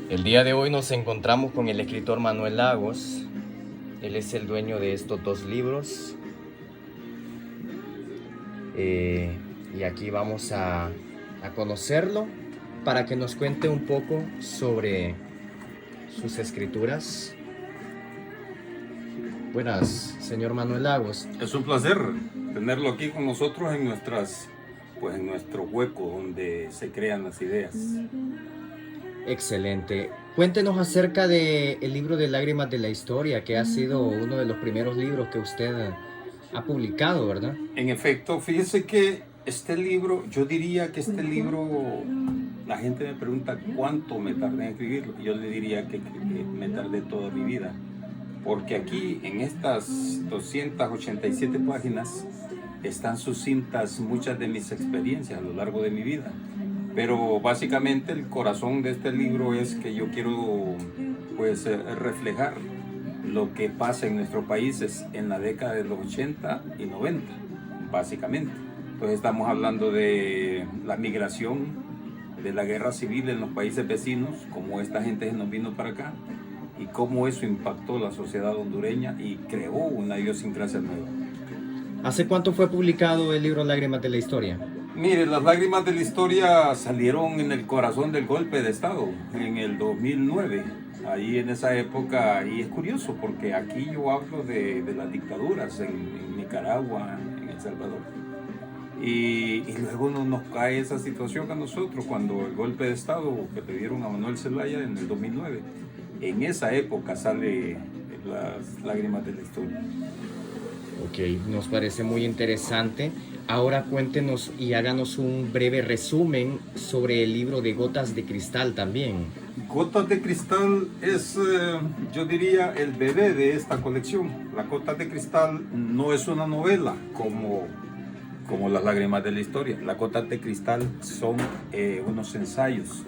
El día de hoy nos encontramos con el escritor Manuel Lagos. Él es el dueño de estos dos libros. Y aquí vamos a conocerlo para que nos cuente un poco sobre sus escrituras. Buenas, señor Manuel Lagos. Es un placer tenerlo aquí con nosotros en en nuestro hueco donde se crean las ideas. Excelente. Cuéntenos acerca del libro de Lágrimas de la Historia, que ha sido uno de los primeros libros que usted ha publicado, ¿verdad? En efecto, fíjese que este libro, yo diría que este libro, la gente me pregunta cuánto me tardé en escribirlo. Yo le diría que me tardé toda mi vida. Porque aquí en estas 287 páginas están sucintas muchas de mis experiencias a lo largo de mi vida. Pero básicamente el corazón de este libro es que yo quiero reflejar lo que pasa en nuestros países en la década de los 80 y 90, básicamente. Entonces estamos hablando de la migración, de la guerra civil en los países vecinos, cómo esta gente nos vino para acá y cómo eso impactó la sociedad hondureña y creó una idiosincrasia nueva. ¿Hace cuánto fue publicado el libro Lágrimas de la Historia? Mire, las lágrimas de la historia salieron en el corazón del golpe de Estado, en el 2009, ahí en esa época, y es curioso porque aquí yo hablo de las dictaduras en Nicaragua, en El Salvador, y luego nos cae esa situación a nosotros cuando el golpe de Estado que le dieron a Manuel Zelaya en el 2009, en esa época sale las lágrimas de la historia. Ok, nos parece muy interesante. Ahora cuéntenos y háganos un breve resumen sobre el libro de Gotas de Cristal también. Gotas de Cristal es, yo diría, el bebé de esta colección. Las Gotas de Cristal no es una novela como las lágrimas de la historia. Las Gotas de Cristal son unos ensayos.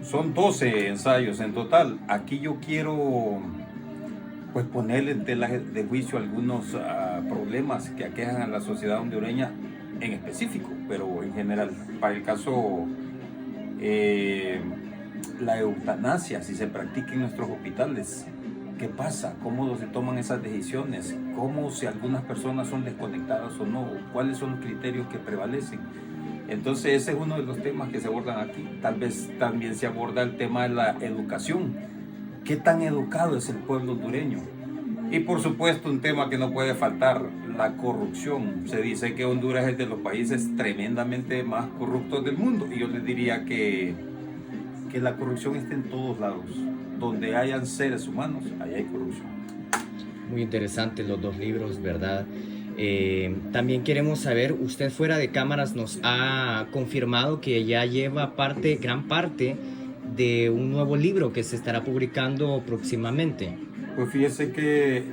Son 12 ensayos en total. Aquí yo quiero poner en tela de juicio algunos problemas que aquejan a la sociedad hondureña en específico, pero en general. Para el caso, la eutanasia, si se practica en nuestros hospitales, ¿qué pasa? ¿Cómo se toman esas decisiones? ¿Cómo si algunas personas son desconectadas o no? ¿Cuáles son los criterios que prevalecen? Entonces ese es uno de los temas que se abordan aquí. Tal vez también se aborda el tema de la educación. ¿Qué tan educado es el pueblo hondureño? Y por supuesto un tema que no puede faltar, la corrupción. Se dice que Honduras es de los países tremendamente más corruptos del mundo. Y yo les diría que la corrupción está en todos lados. Donde hayan seres humanos, ahí hay corrupción. Muy interesantes los dos libros, ¿verdad? También queremos saber, usted fuera de cámaras nos ha confirmado que ya lleva gran parte de un nuevo libro que se estará publicando próximamente. Pues fíjese que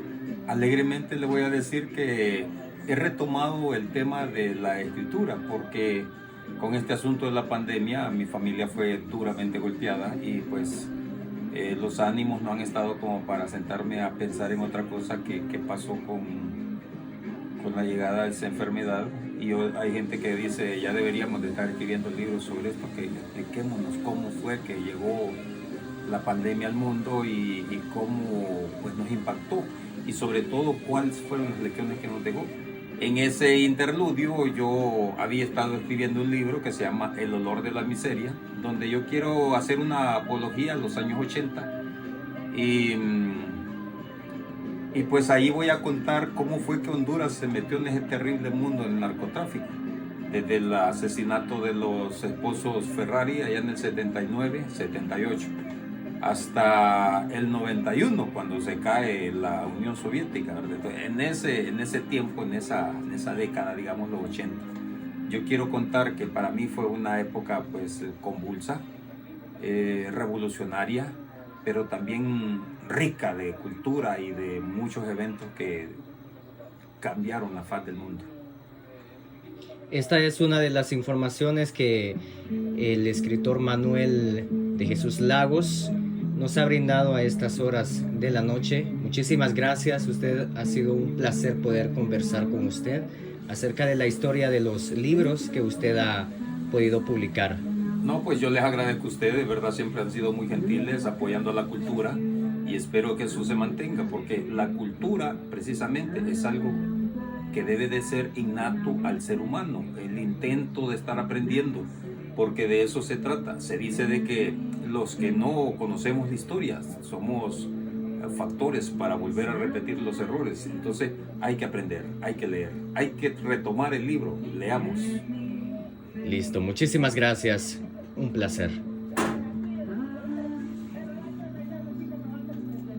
alegremente le voy a decir que he retomado el tema de la escritura porque con este asunto de la pandemia mi familia fue duramente golpeada y los ánimos no han estado como para sentarme a pensar en otra cosa que pasó con la llegada de esa enfermedad. Y hoy hay gente que dice ya deberíamos de estar escribiendo libros sobre esto, que expliquémonos cómo fue que llegó la pandemia al mundo y cómo nos impactó y sobre todo cuáles fueron las lecciones que nos dejó. En ese interludio yo había estado escribiendo un libro que se llama El olor de la miseria, donde yo quiero hacer una apología a los años 80 y pues ahí voy a contar cómo fue que Honduras se metió en ese terrible mundo del narcotráfico. Desde el asesinato de los esposos Ferrari allá en el 79, 78, hasta el 91, cuando se cae la Unión Soviética. En ese tiempo, en esa década, digamos los 80, yo quiero contar que para mí fue una época convulsa, revolucionaria, pero también rica de cultura y de muchos eventos que cambiaron la faz del mundo. Esta es una de las informaciones que el escritor Manuel de Jesús Lagos nos ha brindado a estas horas de la noche. Muchísimas gracias. Ha sido un placer poder conversar con usted acerca de la historia de los libros que usted ha podido publicar. No, pues yo les agradezco a ustedes, de verdad siempre han sido muy gentiles apoyando a la cultura y espero que eso se mantenga porque la cultura precisamente es algo que debe de ser innato al ser humano, el intento de estar aprendiendo, porque de eso se trata. Se dice de que los que no conocemos la historia somos factores para volver a repetir los errores. Entonces hay que aprender, hay que leer, hay que retomar el libro, leamos. Listo, muchísimas gracias. Un placer.